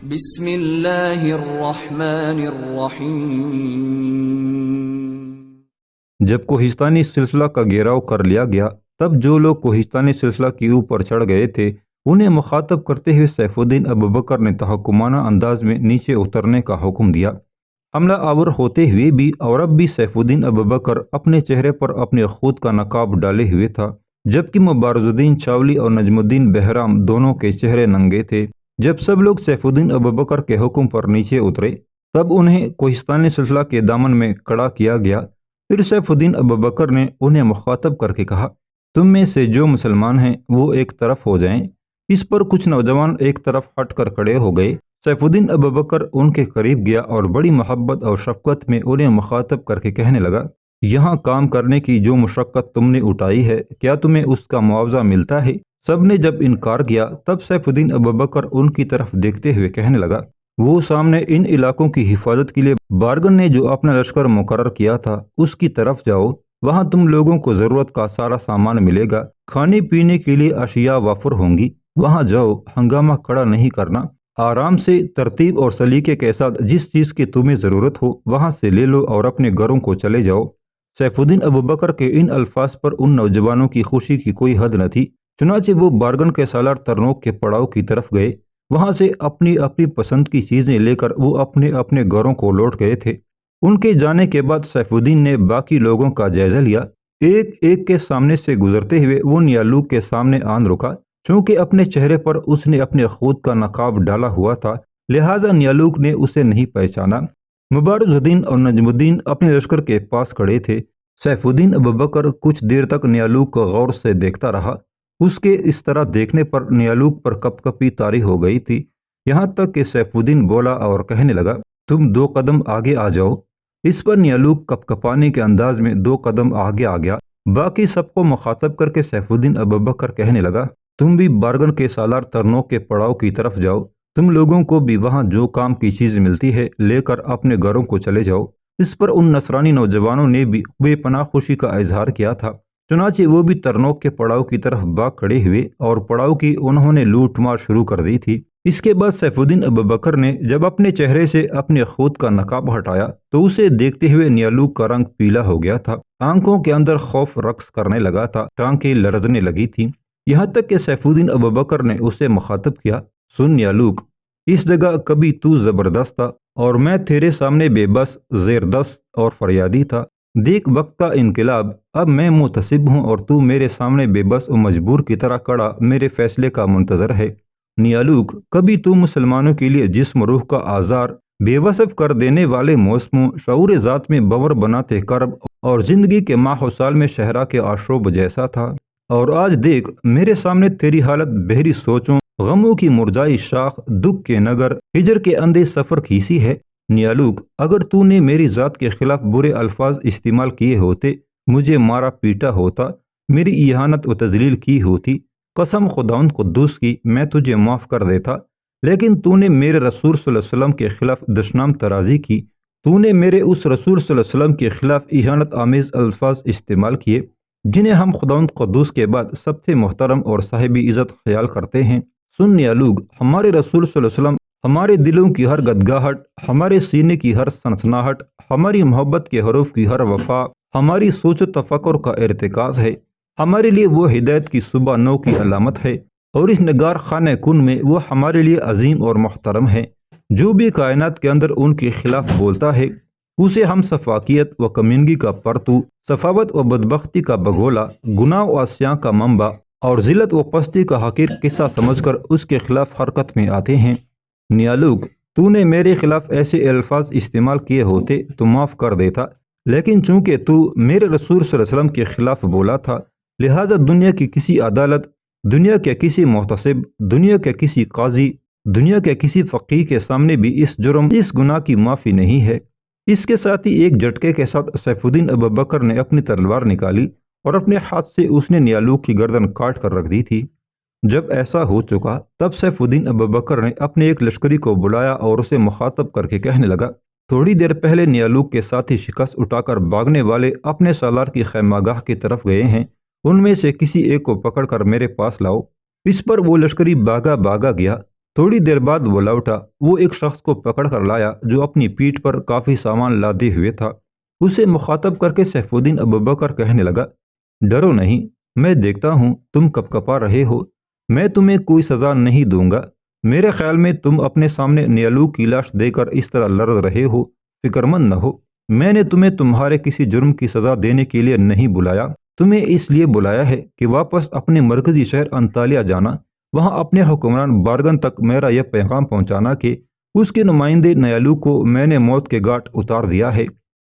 بسم اللہ الرحمن الرحیم۔ جب کوہستانی سلسلہ کا گھیراؤ کر لیا گیا تب جو لوگ کوہستانی سلسلہ کے اوپر چڑھ گئے تھے انہیں مخاطب کرتے ہوئے سیف الدین ابوبکر نے تحکمانہ انداز میں نیچے اترنے کا حکم دیا۔ حملہ آور ہوتے ہوئے بھی اور اب بھی سیف الدین ابوبکر اپنے چہرے پر اپنے خود کا نقاب ڈالے ہوئے تھا، جبکہ مبارز الدین چاولی اور نجم الدین بہرام دونوں کے چہرے ننگے تھے۔ جب سب لوگ سیف الدین ابوبکر کے حکم پر نیچے اترے تب انہیں کوہستانی سلسلہ کے دامن میں کھڑا کیا گیا۔ پھر سیف الدین ابوبکر نے انہیں مخاطب کر کے کہا، تم میں سے جو مسلمان ہیں وہ ایک طرف ہو جائیں۔ اس پر کچھ نوجوان ایک طرف ہٹ کر کھڑے ہو گئے۔ سیف الدین ابوبکر ان کے قریب گیا اور بڑی محبت اور شفقت میں انہیں مخاطب کر کے کہنے لگا، یہاں کام کرنے کی جو مشقت تم نے اٹھائی ہے کیا تمہیں اس کا معاوضہ ملتا ہے؟ سب نے جب انکار کیا تب سیف الدین ابوبکر ان کی طرف دیکھتے ہوئے کہنے لگا، وہ سامنے ان علاقوں کی حفاظت کے لیے بارگن نے جو اپنا لشکر مقرر کیا تھا اس کی طرف جاؤ، وہاں تم لوگوں کو ضرورت کا سارا سامان ملے گا، کھانے پینے کے لیے اشیاء وافر ہوں گی، وہاں جاؤ، ہنگامہ کھڑا نہیں کرنا، آرام سے ترتیب اور سلیقے کے ساتھ جس چیز کی تمہیں ضرورت ہو وہاں سے لے لو اور اپنے گھروں کو چلے جاؤ۔ سیف الدین ابوبکر کے ان الفاظ پر ان نوجوانوں کی خوشی کی کوئی حد نہ تھی، چنانچہ وہ بارگن کے سالار ترنوک کے پڑاؤ کی طرف گئے۔ وہاں سے اپنی اپنی پسند کی چیزیں لے کر وہ اپنے اپنے گھروں کو لوٹ گئے تھے۔ ان کے جانے کے بعد سیف الدین نے باقی لوگوں کا جائزہ لیا۔ ایک ایک کے سامنے سے گزرتے ہوئے وہ نیالوک کے سامنے آن رکا۔ چونکہ اپنے چہرے پر اس نے اپنے خود کا نقاب ڈالا ہوا تھا لہذا نیالوک نے اسے نہیں پہچانا۔ مبارز الدین اور نجم الدین اپنے لشکر کے پاس کھڑے تھے۔ سیف الدین ابوبکر کچھ دیر تک نیالوک کو غور سے دیکھتا رہا۔ اس کے اس طرح دیکھنے پر نیالوک پر کپ کپی طاری ہو گئی تھی، یہاں تک کہ سیف الدین بولا اور کہنے لگا، تم 2 قدم آگے آ جاؤ۔ اس پر نیالوک کپ کپانے کے انداز میں 2 قدم آگے آ گیا۔ باقی سب کو مخاطب کر کے سیف الدین ابوبکر کہنے لگا، تم بھی بارگن کے سالار ترنوک کے پڑاؤ کی طرف جاؤ، تم لوگوں کو بھی وہاں جو کام کی چیز ملتی ہے لے کر اپنے گھروں کو چلے جاؤ۔ اس پر ان نصرانی نوجوانوں نے بھی بے پناہ خوشی کا اظہار کیا تھا، چنانچہ وہ بھی ترنوک کے پڑاؤ کی طرف بھاگ کھڑے ہوئے اور پڑاؤ کی انہوں نے لوٹ مار شروع کر دی تھی۔ اس کے بعد سیف الدین ابوبکر نے جب اپنے چہرے سے اپنے خود کا نقاب ہٹایا تو اسے دیکھتے ہوئے نیالوک کا رنگ پیلا ہو گیا تھا، آنکھوں کے اندر خوف رقص کرنے لگا تھا، ٹانکیں لرزنے لگی تھیں، یہاں تک کہ سیف الدین ابوبکر نے اسے مخاطب کیا، سن نیالوک، اس جگہ کبھی تو زبردست تھا اور میں تیرے سامنے بے بس، زیر دست اور فریادی تھا، دیکھ وقت کا انقلاب، اب میں متصب ہوں اور تو میرے سامنے بے بس و مجبور کی طرح کھڑا میرے فیصلے کا منتظر ہے۔ نیالوک، کبھی تو مسلمانوں کے لیے جسم روح کا آزار، بے وصف کر دینے والے موسموں، شعور ذات میں بور بناتے کرب اور زندگی کے ماہ و سال میں شہرا کے آشوب جیسا تھا، اور آج دیکھ میرے سامنے تیری حالت بہری سوچوں، غموں کی مرجائی شاخ، دکھ کے نگر، ہجر کے اندھے سفر کی سی ہے۔ نیالوک، اگر تو نے میری ذات کے خلاف برے الفاظ استعمال کیے ہوتے، مجھے مارا پیٹا ہوتا، میری اہانت و تذلیل کی ہوتی، قسم خداوند قدوس کی میں تجھے معاف کر دیتا، لیکن تو نے میرے رسول صلی اللہ علیہ وسلم کے خلاف دشنام ترازی کی، تو نے میرے اس رسول صلی اللہ علیہ وسلم کے خلاف اہانت آمیز الفاظ استعمال کیے جنہیں ہم خداوند قدوس کے بعد سب سے محترم اور صاحب عزت خیال کرتے ہیں۔ سن نیالوک، ہمارے رسول صلی اللہ علیہ وسلم ہمارے دلوں کی ہر گدگاہٹ، ہمارے سینے کی ہر سنسناہٹ، ہماری محبت کے حروف کی ہر وفا، ہماری سوچ و تفکر کا ارتکاز ہے، ہمارے لیے وہ ہدایت کی صبح نو کی علامت ہے، اور اس نگار خانہ کن میں وہ ہمارے لیے عظیم اور محترم ہے۔ جو بھی کائنات کے اندر ان کے خلاف بولتا ہے اسے ہم سفاکیت و کمینگی کا پرتو، سفاوت و بدبختی کا بگولا، گناہ و عصیاں کا منبع اور ذلت و پستی کا حقیر قصہ سمجھ کر اس کے خلاف حرکت میں آتے ہیں۔ نیالوک، تو نے میرے خلاف ایسے الفاظ استعمال کیے ہوتے تو معاف کر دیتا، لیکن چونکہ تو میرے رسول صلی اللہ علیہ وسلم کے خلاف بولا تھا لہٰذا دنیا کی کسی عدالت، دنیا کے کسی محتسب، دنیا کے کسی قاضی، دنیا کے کسی فقیہ کے سامنے بھی اس جرم، اس گناہ کی معافی نہیں ہے۔ اس کے ساتھ ہی ایک جھٹکے کے ساتھ سیف الدین ابوبکر نے اپنی تلوار نکالی اور اپنے ہاتھ سے اس نے نیالوک کی گردن کاٹ کر رکھ دی تھی۔ جب ایسا ہو چکا تب سیف الدین ابوبکر نے اپنے ایک لشکری کو بلایا اور اسے مخاطب کر کے کہنے لگا، تھوڑی دیر پہلے نیالوک کے ساتھی شکست اٹھا کر بھاگنے والے اپنے سالار کی خیمہ گاہ کی طرف گئے ہیں، ان میں سے کسی ایک کو پکڑ کر میرے پاس لاؤ۔ اس پر وہ لشکری بھاگا گیا۔ تھوڑی دیر بعد وہ لوٹا۔ وہ ایک شخص کو پکڑ کر لایا جو اپنی پیٹھ پر کافی سامان لادے ہوئے تھا۔ اسے مخاطب کر کے سیف الدین ابوبکر کہنے لگا، ڈرو نہیں، میں دیکھتا ہوں تم کپکپا رہے ہو، میں تمہیں کوئی سزا نہیں دوں گا۔ میرے خیال میں تم اپنے سامنے نیالو کی لاش دے کر اس طرح لڑ رہے ہو، فکر مند نہ ہو۔ میں نے تمہیں تمہارے کسی جرم کی سزا دینے کے لیے نہیں بلایا، تمہیں اس لیے بلایا ہے کہ واپس اپنے مرکزی شہر انطالیہ جانا، وہاں اپنے حکمران بارگن تک میرا یہ پیغام پہنچانا کہ اس کے نمائندے نیالو کو میں نے موت کے گھاٹ اتار دیا ہے۔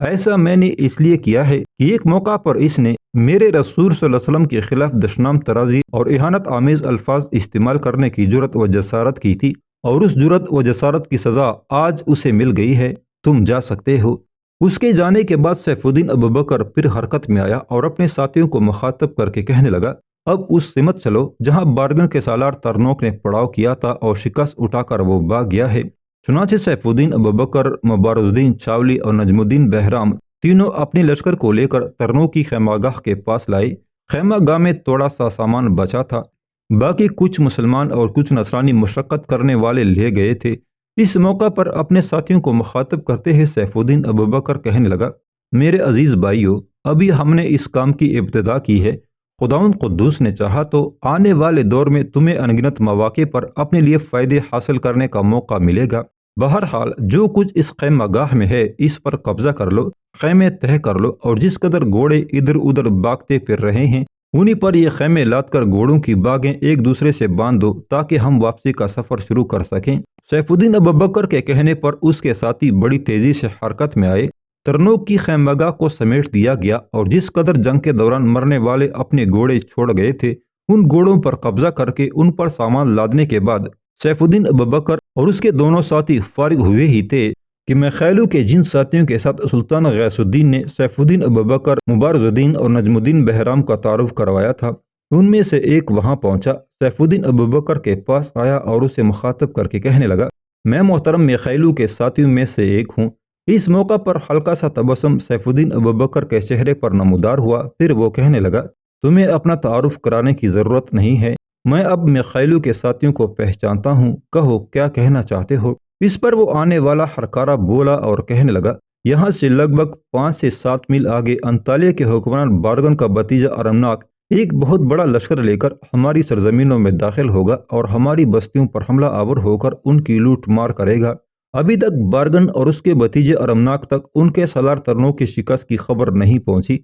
ایسا میں نے اس لیے کیا ہے کہ ایک موقع پر اس نے میرے رسول صلی اللہ علیہ وسلم کے خلاف دشنام ترازی اور اہانت آمیز الفاظ استعمال کرنے کی جرأت و جسارت کی تھی، اور اس جرأت و جسارت کی سزا آج اسے مل گئی ہے، تم جا سکتے ہو۔ اس کے جانے کے بعد سیف الدین ابوبکر پھر حرکت میں آیا اور اپنے ساتھیوں کو مخاطب کر کے کہنے لگا، اب اس سمت چلو جہاں بارگن کے سالار ترنوک نے پڑاؤ کیا تھا اور شکست اٹھا کر وہ بھاگ گیا ہے۔ چنانچہ سیف الدین ابوبکر، مبارز الدین چاولی اور نجم الدین بہرام تینوں اپنے لشکر کو لے کر ترنوک کی خیمہ گاہ کے پاس لائے۔ خیمہ گاہ میں تھوڑا سا سامان بچا تھا، باقی کچھ مسلمان اور کچھ نصرانی مشقت کرنے والے لے گئے تھے۔ اس موقع پر اپنے ساتھیوں کو مخاطب کرتے ہوئے سیف الدین ابوبکر کہنے لگا، میرے عزیز بھائیو، ابھی ہم نے اس کام کی ابتدا کی ہے، خداوند قدوس نے چاہا تو آنے والے دور میں تمہیں انگنت مواقع پر اپنے لیے فائدے حاصل کرنے کا موقع ملے گا۔ بہرحال جو کچھ اس خیمہ گاہ میں ہے اس پر قبضہ کر لو، خیمے تہ کر لو، اور جس قدر گھوڑے ادھر ادھر بھاگتے پھر رہے ہیں انہی پر یہ خیمے لاد کر گھوڑوں کی باگیں ایک دوسرے سے باندھ دو تاکہ ہم واپسی کا سفر شروع کر سکیں۔ سیف الدین ابوبکر کے کہنے پر اس کے ساتھی بڑی تیزی سے حرکت میں آئے۔ ترنوک کی خیمہ گاہ کو سمیٹ دیا گیا اور جس قدر جنگ کے دوران مرنے والے اپنے گھوڑے چھوڑ گئے تھے ان گھوڑوں پر قبضہ کر کے ان پر سامان لادنے کے بعد سیف الدین ابوبکر اور اس کے دونوں ساتھی فارغ ہوئے ہی تھے کہ میخائیلو کے جن ساتھیوں کے ساتھ سلطان غیاث الدین نے سیف الدین ابوبکر، مبارز الدین اور نجم الدین بہرام کا تعارف کروایا تھا، ان میں سے ایک وہاں پہنچا، سیف الدین ابوبکر کے پاس آیا اور اسے مخاطب کر کے کہنے لگا، میں محترم میخائیلو کے ساتھیوں میں سے ایک ہوں۔ اس موقع پر ہلکا سا تبسم سیف الدین ابوبکر کے چہرے پر نمودار ہوا، پھر وہ کہنے لگا، تمہیں اپنا تعارف کرانے کی ضرورت نہیں ہے، میں اب میخائیلو کے ساتھیوں کو پہچانتا ہوں، کہو کیا کہنا چاہتے ہو۔ اس پر وہ آنے والا ہرکارا بولا اور کہنے لگا، یہاں سے لگ بھگ 5 سے 7 میل آگے انطالیہ کے حکمران بارگن کا بھتیجا ارمناک ایک بہت بڑا لشکر لے کر ہماری سرزمینوں میں داخل ہوگا اور ہماری بستیوں پر حملہ آور ہو کر ان کی لوٹ مار کرے گا۔ ابھی تک بارگن اور اس کے بھتیجے ارمناک تک ان کے سالار ترنوک کی شکست کی خبر نہیں پہنچی۔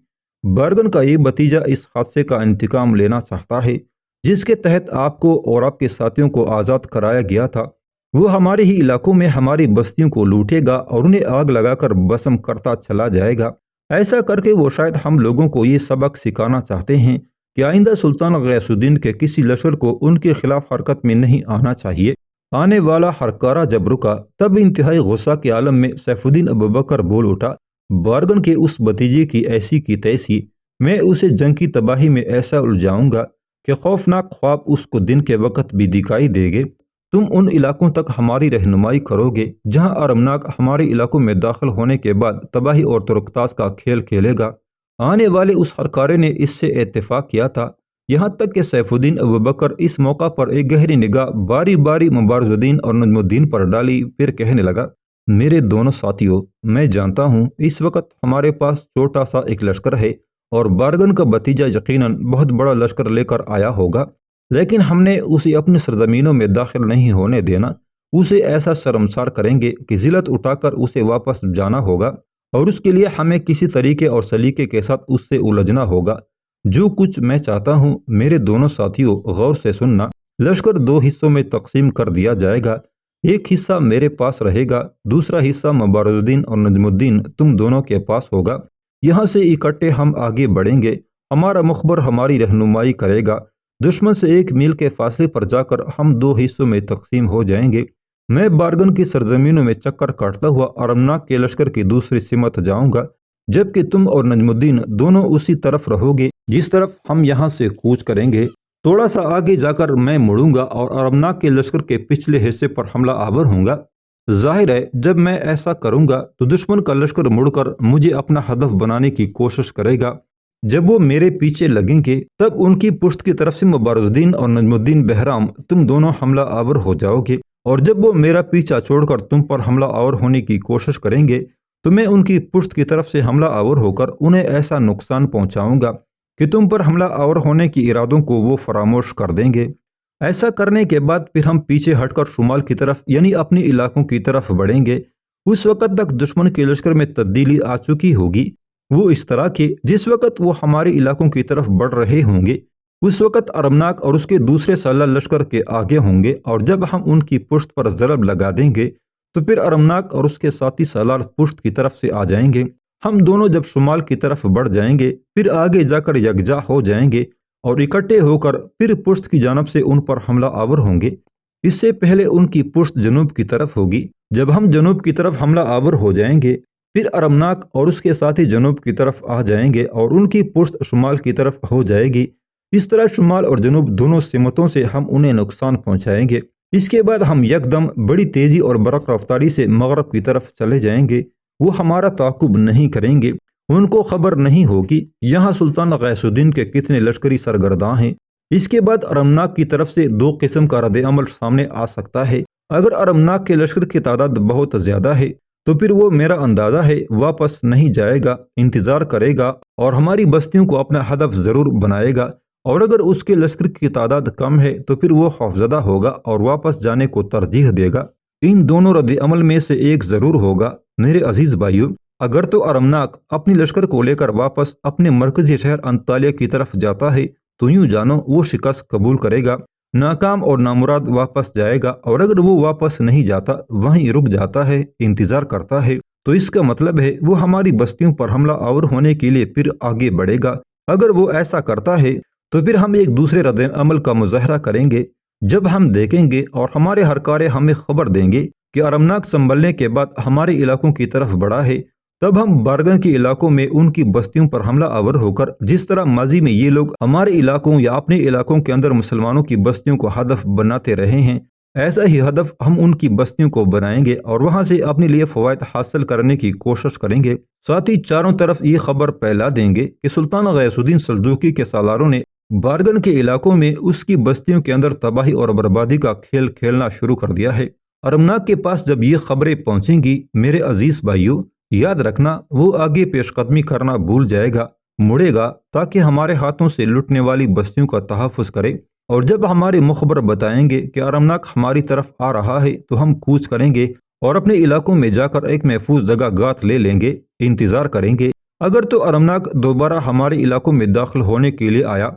بارگن کا یہ بھتیجا اس حادثے کا انتقام لینا چاہتا ہے جس کے تحت آپ کو اور آپ کے ساتھیوں کو آزاد کرایا گیا تھا۔ وہ ہمارے ہی علاقوں میں ہماری بستیوں کو لوٹے گا اور انہیں آگ لگا کر بسم کرتا چلا جائے گا۔ ایسا کر کے وہ شاید ہم لوگوں کو یہ سبق سکھانا چاہتے ہیں کہ آئندہ سلطان غیاث الدین کے کسی لشکر کو ان کے خلاف حرکت میں نہیں آنا چاہیے۔ آنے والا ہرکارا جب رکا تب انتہائی غصہ کے عالم میں سیف الدین ابوبکر بول اٹھا، بارگن کے اس بھتیجے کی ایسی کی تیسی، میں اسے جنگ کی تباہی میں ایسا الجھاؤں گا کہ خوفناک خواب اس کو دن کے وقت بھی دکھائی دے گے۔ تم ان علاقوں تک ہماری رہنمائی کرو گے جہاں ارمناک ہمارے علاقوں میں داخل ہونے کے بعد تباہی اور ترکتاز کا کھیل کھیلے گا۔ آنے والے اس ہرکارے نے اس سے اتفاق کیا تھا، یہاں تک کہ سیف الدین ابوبکر اس موقع پر ایک گہری نگاہ باری باری مبارز الدین اور نجم الدین پر ڈالی، پھر کہنے لگا، میرے دونوں ساتھیوں، میں جانتا ہوں اس وقت ہمارے پاس چھوٹا سا ایک لشکر ہے اور بارگن کا بھتیجا یقیناً بہت بڑا لشکر لے کر آیا ہوگا، لیکن ہم نے اسے اپنی سرزمینوں میں داخل نہیں ہونے دینا، اسے ایسا شرمسار کریں گے کہ ذلت اٹھا کر اسے واپس جانا ہوگا، اور اس کے لیے ہمیں کسی طریقے اور سلیقے کے ساتھ اس سے الجھنا ہوگا۔ جو کچھ میں چاہتا ہوں میرے دونوں ساتھیوں غور سے سننا، لشکر 2 حصوں میں تقسیم کر دیا جائے گا، ایک حصہ میرے پاس رہے گا، دوسرا حصہ مبارز الدین اور نجم الدین تم دونوں کے پاس ہوگا۔ یہاں سے اکٹھے ہم آگے بڑھیں گے، ہمارا مخبر ہماری رہنمائی کرے گا، دشمن سے 1 میل کے فاصلے پر جا کر ہم 2 حصوں میں تقسیم ہو جائیں گے۔ میں بارگن کی سرزمینوں میں چکر کاٹتا ہوا ارمناک کے لشکر کی دوسری سمت جاؤں گا، جبکہ تم اور نجم الدین دونوں اسی طرف رہو گے جس طرف ہم یہاں سے کوچ کریں گے۔ تھوڑا سا آگے جا کر میں مڑوں گا اور ارمناک کے لشکر کے پچھلے حصے پر حملہ آور ہوں گا۔ ظاہر ہے جب میں ایسا کروں گا تو دشمن کا لشکر مڑ کر مجھے اپنا ہدف بنانے کی کوشش کرے گا۔ جب وہ میرے پیچھے لگیں گے تب ان کی پشت کی طرف سے مبارز الدین اور نجم الدین بہرام تم دونوں حملہ آور ہو جاؤ گے، اور جب وہ میرا پیچھا چھوڑ کر تم پر حملہ آور ہونے کی کوشش کریں گے تو میں ان کی پشت کی طرف سے حملہ آور ہو کر انہیں ایسا نقصان پہنچاؤں گا کہ تم پر حملہ آور ہونے کی ارادوں کو وہ فراموش کر دیں گے۔ ایسا کرنے کے بعد پھر ہم پیچھے ہٹ کر شمال کی طرف یعنی اپنے علاقوں کی طرف بڑھیں گے۔ اس وقت تک دشمن کے لشکر میں تبدیلی آ چکی ہوگی، وہ اس طرح کہ جس وقت وہ ہمارے علاقوں کی طرف بڑھ رہے ہوں گے اس وقت ارمناک اور اس کے دوسرے سالہ لشکر کے آگے ہوں گے، اور جب ہم ان کی پشت پر ضرب لگا دیں گے تو پھر ارمناک اور اس کے ساتھی سالار پشت کی طرف سے آ جائیں گے۔ ہم دونوں جب شمال کی طرف بڑھ جائیں گے پھر آگے جا کر یکجا ہو جائیں گے اور اکٹھے ہو کر پھر پشت کی جانب سے ان پر حملہ آور ہوں گے۔ اس سے پہلے ان کی پشت جنوب کی طرف ہوگی۔ جب ہم جنوب کی طرف حملہ آور ہو جائیں گے پھر ارمناک اور اس کے ساتھی جنوب کی طرف آ جائیں گے اور ان کی پشت شمال کی طرف ہو جائے گی۔ اس طرح شمال اور جنوب دونوں سمتوں سے ہم انہیں نقصان پہنچائیں گے۔ اس کے بعد ہم یکدم بڑی تیزی اور برق رفتاری سے مغرب کی طرف چلے جائیں گے۔ وہ ہمارا تعاقب نہیں کریں گے، ان کو خبر نہیں ہوگی یہاں سلطان غیاث الدین کے کتنے لشکری سرگرداں ہیں۔ اس کے بعد ارمناک کی طرف سے دو قسم کا رد عمل سامنے آ سکتا ہے۔ اگر ارمناک کے لشکر کی تعداد بہت زیادہ ہے تو پھر وہ میرا اندازہ ہے واپس نہیں جائے گا، انتظار کرے گا اور ہماری بستیوں کو اپنا ہدف ضرور بنائے گا، اور اگر اس کے لشکر کی تعداد کم ہے تو پھر وہ خوفزدہ ہوگا اور واپس جانے کو ترجیح دے گا۔ ان دونوں رد عمل میں سے ایک ضرور ہوگا میرے عزیز بھائیو۔ اگر تو ارمناک اپنی لشکر کو لے کر واپس اپنے مرکزی شہر انطالیہ کی طرف جاتا ہے تو یوں جانو وہ شکست قبول کرے گا، ناکام اور نامراد واپس جائے گا، اور اگر وہ واپس نہیں جاتا وہیں رک جاتا ہے، انتظار کرتا ہے، تو اس کا مطلب ہے وہ ہماری بستیوں پر حملہ آور ہونے کے لیے پھر آگے بڑھے گا۔ اگر وہ ایسا کرتا ہے تو پھر ہم ایک دوسرے رد عمل کا مظاہرہ کریں گے۔ جب ہم دیکھیں گے اور ہمارے ہرکارے ہمیں خبر دیں گے کہ ارمناک سنبھلنے کے بعد ہمارے علاقوں کی طرف بڑھا ہے، تب ہم بارگن کے علاقوں میں ان کی بستیوں پر حملہ آور ہو کر جس طرح ماضی میں یہ لوگ ہمارے علاقوں یا اپنے علاقوں کے اندر مسلمانوں کی بستیوں کو ہدف بناتے رہے ہیں، ایسا ہی ہدف ہم ان کی بستیوں کو بنائیں گے اور وہاں سے اپنے لیے فوائد حاصل کرنے کی کوشش کریں گے۔ ساتھ ہی چاروں طرف یہ خبر پھیلا دیں گے کہ سلطان غیاث الدین سلجوقی کے سالاروں نے بارگن کے علاقوں میں اس کی بستیوں کے اندر تباہی اور بربادی کا کھیل کھیلنا شروع کر دیا ہے۔ ارمناک کے پاس جب یہ خبریں پہنچیں گی میرے عزیز بھائیوں، یاد رکھنا وہ آگے پیش قدمی کرنا بھول جائے گا، مڑے گا تاکہ ہمارے ہاتھوں سے لٹنے والی بستیوں کا تحفظ کرے، اور جب ہمارے مخبر بتائیں گے کہ ارمناک ہماری طرف آ رہا ہے تو ہم کوچ کریں گے اور اپنے علاقوں میں جا کر ایک محفوظ جگہ گات لے لیں گے، انتظار کریں گے۔ اگر تو ارمناک دوبارہ ہمارے علاقوں میں داخل ہونے کے لیے آیا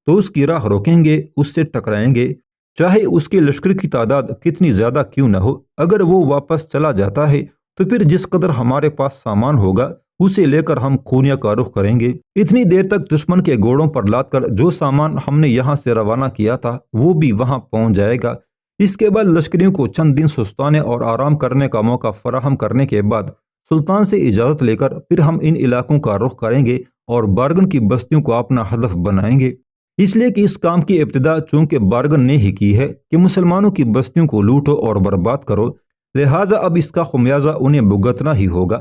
تو اس کی راہ روکیں گے، اس سے ٹکرائیں گے، چاہے اس کے لشکر کی تعداد کتنی زیادہ کیوں نہ ہو۔ اگر وہ واپس چلا جاتا ہے تو پھر جس قدر ہمارے پاس سامان ہوگا اسے لے کر ہم خونیا کا رخ کریں گے۔ اتنی دیر تک دشمن کے گھوڑوں پر لاد کر جو سامان ہم نے یہاں سے روانہ کیا تھا وہ بھی وہاں پہنچ جائے گا۔ اس کے بعد لشکریوں کو چند دن سستانے اور آرام کرنے کا موقع فراہم کرنے کے بعد سلطان سے اجازت لے کر پھر ہم ان علاقوں کا رخ کریں گے اور بارگن کی بستیوں کو اپنا ہدف بنائیں گے، اس لیے کہ اس کام کی ابتدا چونکہ بارگن نے ہی کی ہے کہ مسلمانوں کی بستیوں کو لوٹو اور برباد کرو، لہٰذا اب اس کا خمیازہ انہیں بھگتنا ہی ہوگا۔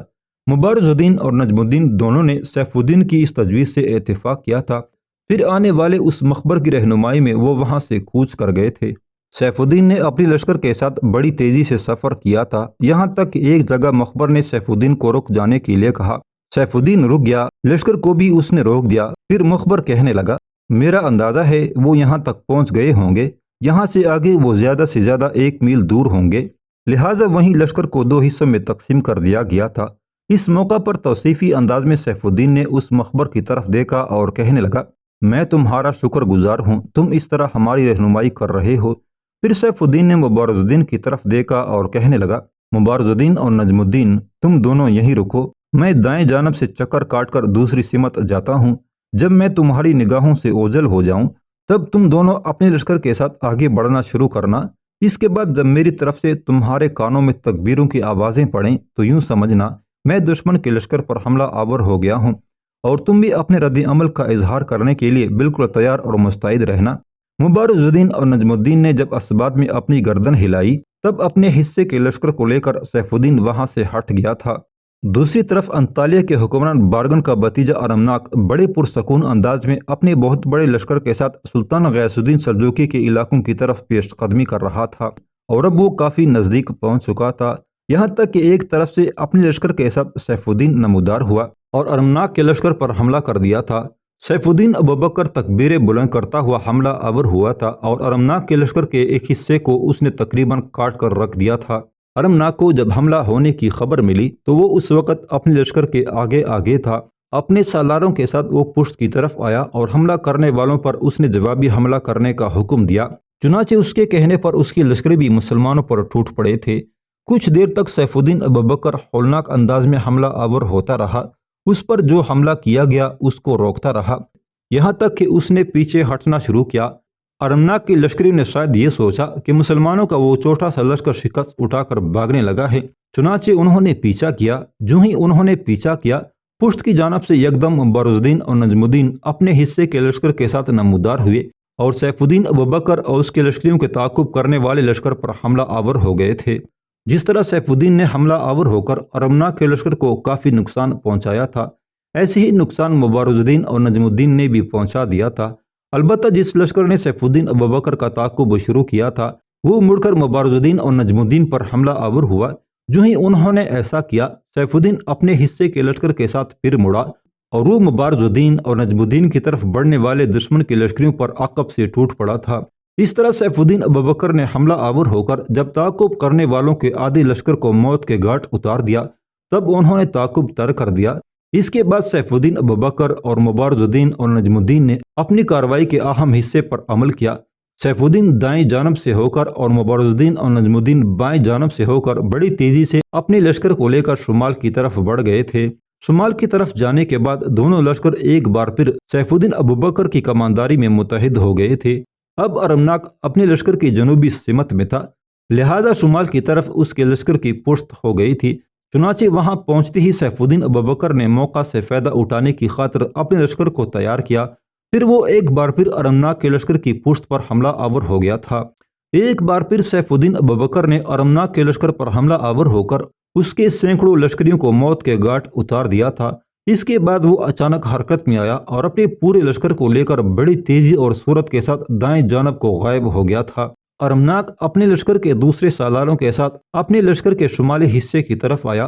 مبارز الدین اور نجم الدین دونوں نے سیف الدین کی اس تجویز سے اتفاق کیا تھا۔ پھر آنے والے اس مخبر کی رہنمائی میں وہ وہاں سے کوچ کر گئے تھے۔ سیف الدین نے اپنی لشکر کے ساتھ بڑی تیزی سے سفر کیا تھا، یہاں تک کہ ایک جگہ مخبر نے سیف الدین کو رک جانے کے لیے کہا۔ سیف الدین رک گیا، لشکر کو بھی اس نے روک دیا۔ پھر مخبر کہنے لگا، میرا اندازہ ہے وہ یہاں تک پہنچ گئے ہوں گے، یہاں سے آگے وہ زیادہ سے زیادہ 1 میل دور ہوں گے، لہٰذا وہیں لشکر کو 2 حصوں میں تقسیم کر دیا گیا تھا۔ اس موقع پر توصیفی انداز میں سیف الدین نے اس مخبر کی طرف دیکھا اور کہنے لگا، میں تمہارا شکر گزار ہوں، تم اس طرح ہماری رہنمائی کر رہے ہو۔ پھر سیف الدین نے مبارز الدین کی طرف دیکھا اور کہنے لگا، مبارز الدین اور نجم الدین تم دونوں یہیں رکو، میں دائیں جانب سے چکر کاٹ کر دوسری سمت جاتا ہوں، جب میں تمہاری نگاہوں سے اوجھل ہو جاؤں تب تم دونوں اپنے لشکر کے ساتھ آگے بڑھنا شروع کرنا۔ اس کے بعد جب میری طرف سے تمہارے کانوں میں تکبیروں کی آوازیں پڑیں تو یوں سمجھنا میں دشمن کے لشکر پر حملہ آور ہو گیا ہوں، اور تم بھی اپنے رد عمل کا اظہار کرنے کے لیے بالکل تیار اور مستعد رہنا۔ مبارز الدین اور نجم الدین نے جب اسبات میں اپنی گردن ہلائی تب اپنے حصے کے لشکر کو لے کر سیف الدین وہاں سے ہٹ گیا تھا۔ دوسری طرف انطالیہ کے حکمران بارگن کا بھتیجا ارمناک بڑے پرسکون انداز میں اپنے بہت بڑے لشکر کے ساتھ سلطان غیاث الدین سلجوقی کے علاقوں کی طرف پیش قدمی کر رہا تھا، اور اب وہ کافی نزدیک پہنچ چکا تھا، یہاں تک کہ ایک طرف سے اپنے لشکر کے ساتھ سیف الدین نمودار ہوا اور ارمناک کے لشکر پر حملہ کر دیا تھا۔ سیف الدین ابوبکر تکبیریں بلند کرتا ہوا حملہ آور ہوا تھا اور ارمناک کے لشکر کے ایک حصے کو اس نے تقریباً کاٹ کر رکھ دیا تھا۔ ارمناک کو جب حملہ ہونے کی خبر ملی تو وہ اس وقت اپنے لشکر کے آگے آگے تھا، اپنے سالاروں کے ساتھ وہ پشت کی طرف آیا اور حملہ کرنے والوں پر اس نے جوابی حملہ کرنے کا حکم دیا۔ چنانچہ اس کے کہنے پر اس کے لشکر بھی مسلمانوں پر ٹوٹ پڑے تھے۔ کچھ دیر تک سیف الدین ابوبکر ہولناک انداز میں حملہ آور ہوتا رہا، اس پر جو حملہ کیا گیا اس کو روکتا رہا، یہاں تک کہ اس نے پیچھے ہٹنا شروع کیا۔ ارمناک کے لشکریوں نے شاید یہ سوچا کہ مسلمانوں کا وہ چھوٹا سا لشکر شکست اٹھا کر بھاگنے لگا ہے، چنانچہ انہوں نے پیچھا کیا۔ جو ہی انہوں نے پیچھا کیا، پشت کی جانب سے یکدم مبارز الدین اور نجم الدین اپنے حصے کے لشکر کے ساتھ نمودار ہوئے اور سیف الدین ابوبکر اور اس کے لشکریوں کے تعاقب کرنے والے لشکر پر حملہ آور ہو گئے تھے۔ جس طرح سیف الدین نے حملہ آور ہو کر ارمناک کے لشکر کو کافی نقصان پہنچایا تھا، ایسے ہی نقصان مبارز الدین اور نجم الدین نے بھی پہنچا دیا تھا۔ البتہ جس لشکر نے سیف الدین ابوبکر کا تعاقب شروع کیا تھا وہ مڑ کر مبارز الدین اور نجم الدین پر حملہ آور ہوا۔ جو ہی انہوں نے ایسا کیا، سیف الدین اپنے حصے کے لشکر کے ساتھ پھر مڑا اور وہ مبارز الدین اور نجم الدین کی طرف بڑھنے والے دشمن کے لشکریوں پر عقب سے ٹوٹ پڑا تھا۔ اس طرح سیف الدین ابوبکر نے حملہ آور ہو کر جب تعاقب کرنے والوں کے آدھے لشکر کو موت کے گھاٹ اتار دیا، تب انہوں نے تعاقب ترک کر دیا۔ اس کے بعد سیف الدین ابوبکر اور مبارز الدین اور نجم الدین نے اپنی کارروائی کے اہم حصے پر عمل کیا۔ سیف الدین دائیں جانب سے ہو کر اور مبارز الدین اور نجم الدین بائیں جانب سے ہو کر بڑی تیزی سے اپنے لشکر کو لے کر شمال کی طرف بڑھ گئے تھے۔ شمال کی طرف جانے کے بعد دونوں لشکر ایک بار پھر سیف الدین ابوبکر کی کمانداری میں متحد ہو گئے تھے۔ اب ارمناک اپنے لشکر کی جنوبی سمت میں تھا، لہذا شمال کی طرف اس کے لشکر کی پشت ہو گئی تھی۔ چنانچہ وہاں پہنچتے ہی سیف الدین ابوبکر نے موقع سے فائدہ اٹھانے کی خاطر اپنے لشکر کو تیار کیا، پھر وہ ایک بار پھر ارمناک کے لشکر کی پشت پر حملہ آور ہو گیا تھا۔ ایک بار پھر سیف الدین ابوبکر نے ارمناک کے لشکر پر حملہ آور ہو کر اس کے سینکڑوں لشکریوں کو موت کے گھاٹ اتار دیا تھا۔ اس کے بعد وہ اچانک حرکت میں آیا اور اپنے پورے لشکر کو لے کر بڑی تیزی اور صورت کے ساتھ دائیں جانب کو غائب ہو گیا تھا۔ ارمناک اپنے لشکر کے دوسرے سالاروں کے ساتھ اپنے لشکر کے شمالی حصے کی طرف آیا۔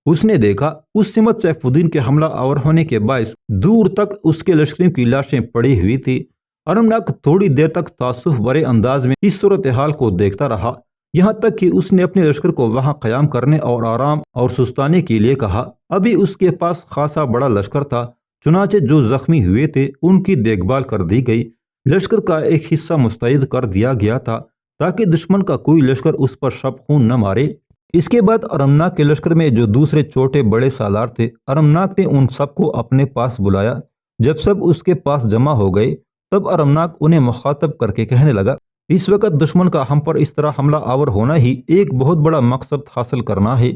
اس نے دیکھا اس سمت سیف الدین کے حملہ آور ہونے کے باعث دور تک اس کے لشکریوں کی لاشیں پڑی ہوئی تھی۔ ارمناک تھوڑی دیر تک تعصف بھرے انداز میں اس صورتحال کو دیکھتا رہا، یہاں تک کہ اس نے اپنے لشکر کو وہاں قیام کرنے اور آرام اور سستانے کے لیے کہا۔ ابھی اس کے پاس خاصا بڑا لشکر تھا، چنانچہ جو زخمی ہوئے تھے ان کی دیکھ بھال کر دی گئی۔ لشکر کا ایک حصہ مستعد کر دیا گیا تھا تاکہ دشمن کا کوئی لشکر اس پر شب خون نہ مارے۔ اس کے بعد ارمناک کے لشکر میں جو دوسرے چھوٹے بڑے سالار تھے، ارمناک نے ان سب کو اپنے پاس بلایا۔ جب سب اس کے پاس جمع ہو گئے تب ارمناک انہیں مخاطب کر کے کہنے لگا، اس وقت دشمن کا ہم پر اس طرح حملہ آور ہونا ہی ایک بہت بڑا مقصد حاصل کرنا ہے۔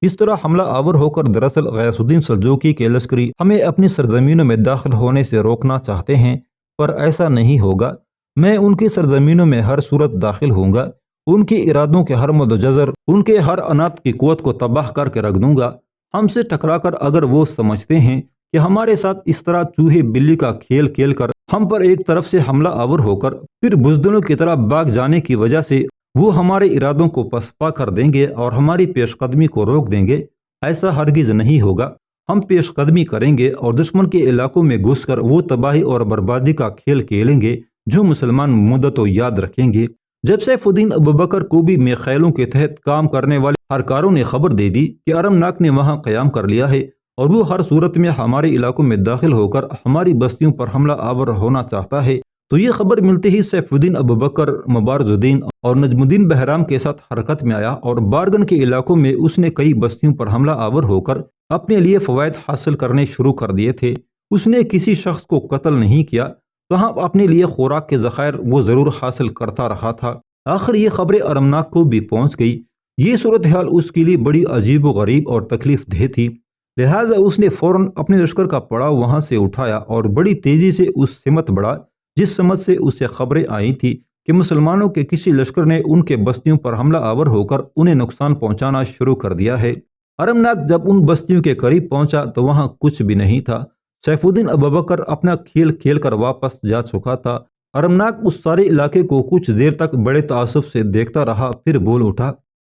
اس طرح حملہ آور ہو کر دراصل غیاث الدین سلجوقی کے لشکری ہمیں اپنی سرزمینوں میں داخل ہونے سے روکنا چاہتے ہیں، پر ایسا نہیں ہوگا۔ میں ان کی سرزمینوں میں ہر صورت داخل ہوں گا، ان کے ارادوں کے ہر مد و جزر، ان کے ہر انات کی قوت کو تباہ کر کے رکھ دوں گا۔ ہم سے ٹکرا کر اگر وہ سمجھتے ہیں کہ ہمارے ساتھ اس طرح چوہے بلی کا کھیل کھیل کر ہم پر ایک طرف سے حملہ آور ہو کر پھر بزدلوں کی طرح بھاگ جانے کی وجہ سے وہ ہمارے ارادوں کو پسپا کر دیں گے اور ہماری پیش قدمی کو روک دیں گے، ایسا ہرگز نہیں ہوگا۔ ہم پیش قدمی کریں گے اور دشمن کے علاقوں میں گھس کر وہ تباہی اور بربادی کا کھیل کھیلیں گے جو مسلمان مدتوں یاد رکھیں گے۔ جب سیف الدین ابوبکر کو بھی میخائلوں کے تحت کام کرنے والے ہرکاروں نے خبر دے دی کہ ارمناک نے وہاں قیام کر لیا ہے اور وہ ہر صورت میں ہمارے علاقوں میں داخل ہو کر ہماری بستیوں پر حملہ آور ہونا چاہتا ہے، تو یہ خبر ملتے ہی سیف الدین ابوبکر مبارز الدین اور نجم الدین بہرام کے ساتھ حرکت میں آیا اور بارگن کے علاقوں میں اس نے کئی بستیوں پر حملہ آور ہو کر اپنے لیے فوائد حاصل کرنے شروع کر دیے تھے۔ اس نے کسی شخص کو قتل نہیں کیا، تاہم اپنے لیے خوراک کے ذخائر وہ ضرور حاصل کرتا رہا تھا۔ آخر یہ خبریں ارمناک کو بھی پہنچ گئی۔ یہ صورتحال اس کے لیے بڑی عجیب و غریب اور تکلیف دہ تھی، لہٰذا اس نے فوراً اپنے لشکر کا پڑاؤ وہاں سے اٹھایا اور بڑی تیزی سے اس سمت بڑھا جس سمت سے اسے خبریں آئی تھی کہ مسلمانوں کے کسی لشکر نے ان کے بستیوں پر حملہ آور ہو کر انہیں نقصان پہنچانا شروع کر دیا ہے۔ ارمناک جب ان بستیوں کے قریب پہنچا تو وہاں کچھ بھی نہیں تھا۔ سیف الدین ابوبکر اپنا کھیل کھیل کر واپس جا چکا تھا۔ ارمناک اس سارے علاقے کو کچھ دیر تک بڑے تعصب سے دیکھتا رہا، پھر بول اٹھا،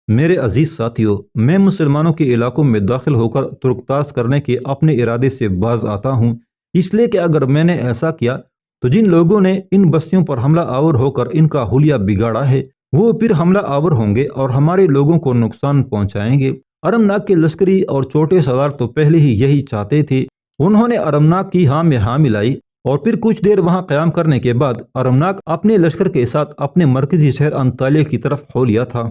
میرے عزیز ساتھیو، میں مسلمانوں کے علاقوں میں داخل ہو کر ترکتاز کرنے کے اپنے ارادے سے باز آتا ہوں، اس لیے کہ اگر میں نے ایسا کیا تو جن لوگوں نے ان بستیوں پر حملہ آور ہو کر ان کا حلیہ بگاڑا ہے وہ پھر حملہ آور ہوں گے اور ہمارے لوگوں کو نقصان پہنچائیں گے۔ ارمناک کے لشکری اور چھوٹے سردار تو پہلے ہی یہی چاہتے تھے۔ انہوں نے ارمناک کی ہاں میں ہاں ملائی اور پھر کچھ دیر وہاں قیام کرنے کے بعد ارمناک اپنے لشکر کے ساتھ اپنے مرکزی شہر انطالیہ کی طرف ہو لیا تھا۔